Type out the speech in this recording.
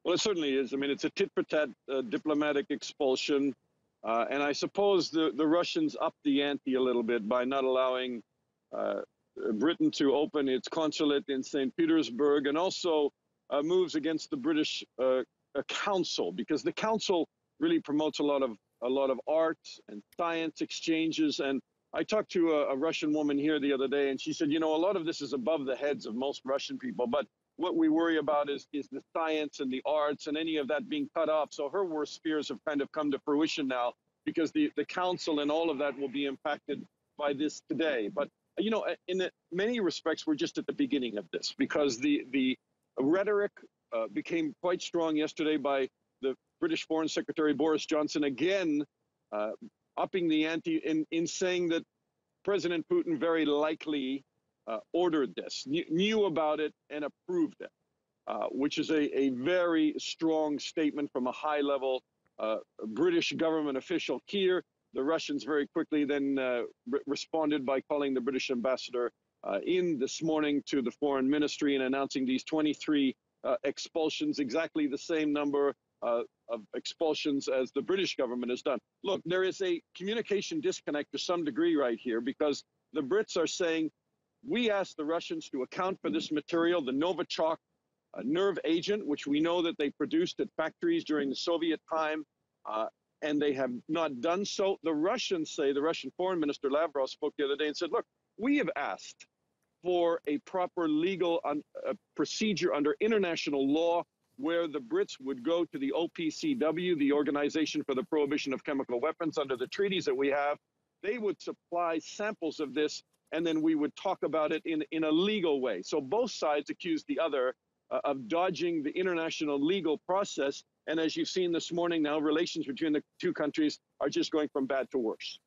Well, it certainly is. I mean, it's a tit-for-tat diplomatic expulsion. And I suppose the Russians upped the ante a little bit by not allowing Britain to open its consulate in St. Petersburg, and also moves against the British Council, because the Council really promotes a lot of art and science exchanges. And I talked to a Russian woman here the other day, and she said, you know, a lot of this is above the heads of most Russian people, but what we worry about is the science and the arts and any of that being cut off. So her worst fears have kind of come to fruition now, because the council and all of that will be impacted by this today. But, you know, in many respects, we're just at the beginning of this, because the rhetoric became quite strong yesterday by the British Foreign Secretary Boris Johnson, again, upping the ante in saying that President Putin very likely ordered this, knew about it, and approved it, which is a very strong statement from a high-level British government official here. The Russians very quickly then responded by calling the British ambassador in this morning to the foreign ministry and announcing these 23 expulsions, exactly the same number of expulsions as the British government has done. Look, there is a communication disconnect to some degree right here, because the Brits are saying, we asked the Russians to account for this material, the Novichok nerve agent, which we know that they produced at factories during the Soviet time, and they have not done so. The Russians say, the Russian Foreign Minister Lavrov spoke the other day and said, look, we have asked for a proper legal procedure under international law, where the Brits would go to the OPCW, the Organization for the Prohibition of Chemical Weapons, under the treaties that we have. They would supply samples of this, and then we would talk about it in a legal way. So both sides accuse the other of dodging the international legal process. And as you've seen this morning now, relations between the two countries are just going from bad to worse.